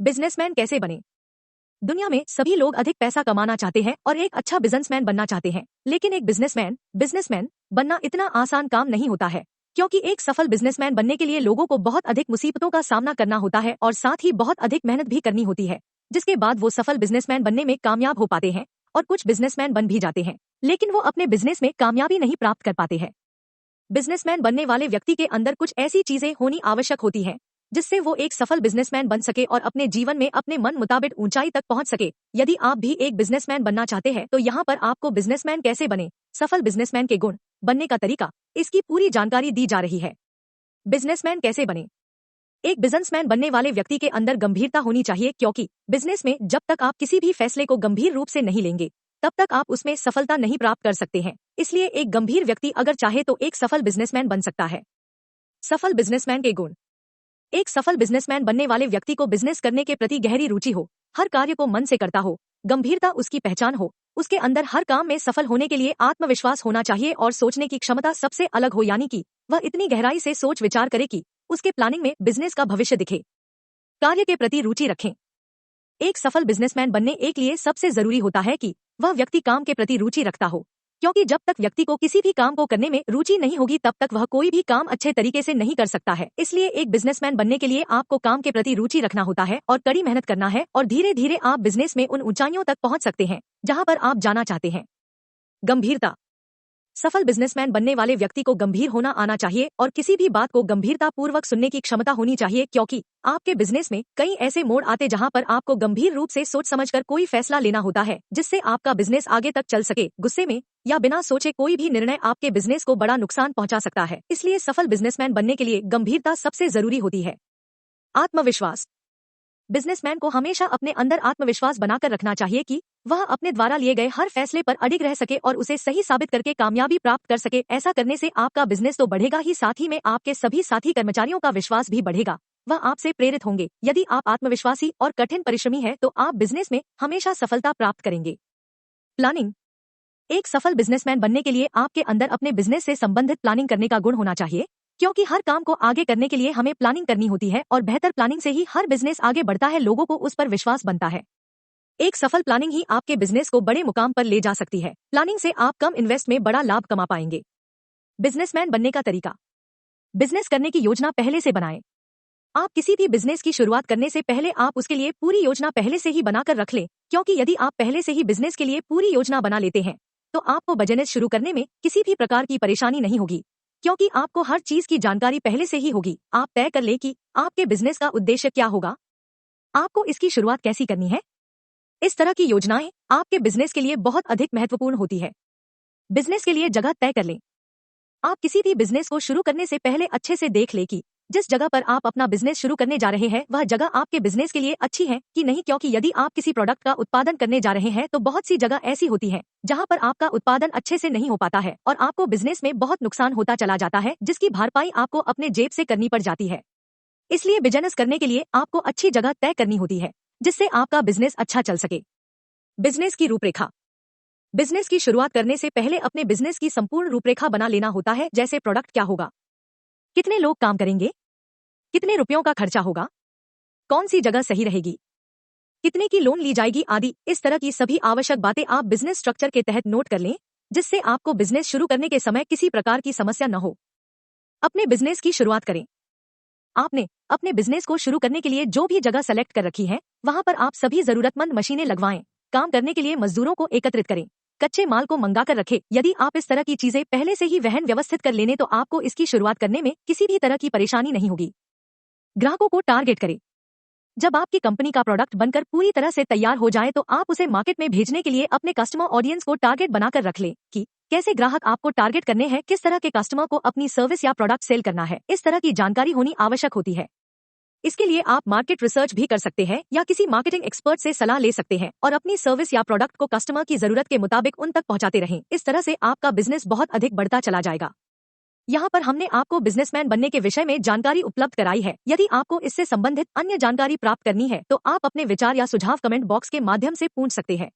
Businessman कैसे बने? दुनिया में सभी लोग अधिक पैसा कमाना चाहते हैं और एक अच्छा बिजनेसमैन बनना चाहते हैं, लेकिन एक बिजनेसमैन बनना इतना आसान काम नहीं होता है, क्योंकि एक सफल बिजनेसमैन बनने के लिए लोगों को बहुत अधिक मुसीबतों का सामना करना होता है और साथ ही बहुत अधिक मेहनत भी करनी होती है, जिसके बाद वो सफल बिजनेसमैन बनने में कामयाब हो पाते हैं और कुछ बिजनेसमैन बन भी जाते हैं, लेकिन वो अपने बिजनेस में कामयाबी नहीं प्राप्त कर पाते हैं। बिजनेसमैन बनने वाले व्यक्ति के अंदर कुछ ऐसी चीजें होनी आवश्यक होती हैं जिससे वो एक सफल बिजनेसमैन बन सके और अपने जीवन में अपने मन मुताबिक ऊंचाई तक पहुंच सके। यदि आप भी एक बिजनेसमैन बनना चाहते हैं तो यहाँ पर आपको बिजनेसमैन कैसे बने, सफल बिजनेसमैन के गुण, बनने का तरीका, इसकी पूरी जानकारी दी जा रही है। बिजनेसमैन कैसे बने? एक बिजनेसमैन बनने वाले व्यक्ति के अंदर गंभीरता होनी चाहिए, क्योंकि बिजनेस में जब तक आप किसी भी फैसले को गंभीर रूप से नहीं लेंगे तब तक आप उसमें सफलता नहीं प्राप्त कर सकते हैं। इसलिए एक गंभीर व्यक्ति अगर चाहे तो एक सफल बिजनेसमैन बन सकता है। सफल बिजनेसमैन के गुण। एक सफल बिजनेसमैन बनने वाले व्यक्ति को बिजनेस करने के प्रति गहरी रुचि हो, हर कार्य को मन से करता हो, गंभीरता उसकी पहचान हो, उसके अंदर हर काम में सफल होने के लिए आत्मविश्वास होना चाहिए और सोचने की क्षमता सबसे अलग हो, यानी कि वह इतनी गहराई से सोच विचार करे कि उसके प्लानिंग में बिजनेस का भविष्य दिखे। कार्य के प्रति रुचि रखें। एक सफल बिजनेसमैन बनने एक लिए सबसे जरूरी होता है कि वह व्यक्ति काम के प्रति रुचि रखता हो, क्योंकि जब तक व्यक्ति को किसी भी काम को करने में रुचि नहीं होगी तब तक वह कोई भी काम अच्छे तरीके से नहीं कर सकता है। इसलिए एक बिजनेसमैन बनने के लिए आपको काम के प्रति रुचि रखना होता है और कड़ी मेहनत करना है और धीरे धीरे आप बिजनेस में उन ऊंचाइयों तक पहुंच सकते हैं जहां पर आप जाना चाहते हैं। गंभीरता। सफल बिजनेसमैन बनने वाले व्यक्ति को गंभीर होना आना चाहिए और किसी भी बात को गंभीरता पूर्वक सुनने की क्षमता होनी चाहिए, क्योंकि आपके बिजनेस में कई ऐसे मोड़ आते जहां पर आपको गंभीर रूप से सोच समझकर कोई फैसला लेना होता है जिससे आपका बिजनेस आगे तक चल सके। गुस्से में या बिना सोचे कोई भी निर्णय आपके बिजनेस को बड़ा नुकसान पहुंचा सकता है। इसलिए सफल बिजनेसमैन बनने के लिए गंभीरता सबसे जरूरी होती है। आत्मविश्वास। बिजनेसमैन को हमेशा अपने अंदर आत्मविश्वास बनाकर रखना चाहिए कि वह अपने द्वारा लिए गए हर फैसले पर अडिग रह सके और उसे सही साबित करके कामयाबी प्राप्त कर सके। ऐसा करने से आपका बिजनेस तो बढ़ेगा ही, साथ ही में आपके सभी साथी कर्मचारियों का विश्वास भी बढ़ेगा, वह आपसे प्रेरित होंगे। यदि आप आत्मविश्वासी और कठिन परिश्रमी हैं तो आप बिजनेस में हमेशा सफलता प्राप्त करेंगे। प्लानिंग। एक सफल बिजनेसमैन बनने के लिए आपके अंदर अपने बिजनेस से संबंधित प्लानिंग करने का गुण होना चाहिए, क्योंकि हर काम को आगे करने के लिए हमें प्लानिंग करनी होती है और बेहतर प्लानिंग से ही हर बिजनेस आगे बढ़ता है, लोगों को उस पर विश्वास बनता है। एक सफल प्लानिंग ही आपके बिजनेस को बड़े मुकाम पर ले जा सकती है। प्लानिंग से आप कम इन्वेस्ट में बड़ा लाभ कमा पाएंगे। बिजनेसमैन बनने का तरीका। बिजनेस करने की योजना पहले से बनाएं। आप किसी भी बिजनेस की शुरुआत करने से पहले आप उसके लिए पूरी योजना पहले से ही बनाकर रख लें, क्योंकि यदि आप पहले से ही बिजनेस के लिए पूरी योजना बना लेते हैं तो आपको बिजनेस शुरू करने में किसी भी प्रकार की परेशानी नहीं होगी, क्योंकि आपको हर चीज की जानकारी पहले से ही होगी। आप तय कर ले कि आपके बिजनेस का उद्देश्य क्या होगा, आपको इसकी शुरुआत कैसी करनी है। इस तरह की योजनाएं आपके बिजनेस के लिए बहुत अधिक महत्वपूर्ण होती है। बिजनेस के लिए जगह तय कर लें। आप किसी भी बिजनेस को शुरू करने से पहले अच्छे से देख ले कि जिस जगह पर आप अपना बिजनेस शुरू करने जा रहे हैं वह जगह आपके बिजनेस के लिए अच्छी है कि नहीं, क्योंकि यदि आप किसी प्रोडक्ट का उत्पादन करने जा रहे हैं तो बहुत सी जगह ऐसी होती है जहां पर आपका उत्पादन अच्छे से नहीं हो पाता है और आपको बिजनेस में बहुत नुकसान होता चला जाता है, जिसकी भरपाई आपको अपने जेब से करनी पड़ जाती है। इसलिए बिजनेस करने के लिए आपको अच्छी जगह तय करनी होती है जिससे आपका बिजनेस अच्छा चल सके। बिजनेस की रूपरेखा। बिजनेस की शुरुआत करने से पहले अपने बिजनेस की संपूर्ण रूपरेखा बना लेना होता है, जैसे प्रोडक्ट क्या होगा, कितने लोग काम करेंगे, कितने रुपयों का खर्चा होगा, कौन सी जगह सही रहेगी, कितने की लोन ली जाएगी आदि। इस तरह की सभी आवश्यक बातें आप बिजनेस स्ट्रक्चर के तहत नोट कर लें, जिससे आपको बिजनेस शुरू करने के समय किसी प्रकार की समस्या न हो। अपने बिजनेस की शुरुआत करें। आपने अपने बिजनेस को शुरू करने के लिए जो भी जगह सेलेक्ट कर रखी है वहां पर आप सभी जरूरतमंद मशीनें लगवाएं, काम करने के लिए मजदूरों को एकत्रित करें, कच्चे माल को मंगाकर रखें। यदि आप इस तरह की चीजें पहले से ही वहन व्यवस्थित कर लेने तो आपको इसकी शुरुआत करने में किसी भी तरह की परेशानी नहीं होगी। ग्राहकों को टारगेट करें। जब आपकी कंपनी का प्रोडक्ट बनकर पूरी तरह से तैयार हो जाए तो आप उसे मार्केट में भेजने के लिए अपने कस्टमर ऑडियंस को टारगेट बनाकर रख लें कि कैसे ग्राहक आपको टारगेट करने हैं, किस तरह के कस्टमर को अपनी सर्विस या प्रोडक्ट सेल करना है। इस तरह की जानकारी होनी आवश्यक होती है। इसके लिए आप मार्केट रिसर्च भी कर सकते हैं या किसी मार्केटिंग एक्सपर्ट से सलाह ले सकते हैं और अपनी सर्विस या प्रोडक्ट को कस्टमर की जरूरत के मुताबिक उन तक पहुंचाते रहें। इस तरह से आपका बिजनेस बहुत अधिक बढ़ता चला जाएगा। यहाँ पर हमने आपको बिजनेसमैन बनने के विषय में जानकारी उपलब्ध कराई है। यदि आपको इससे संबंधित अन्य जानकारी प्राप्त करनी है तो आप अपने विचार या सुझाव कमेंट बॉक्स के माध्यम से पूछ सकते हैं।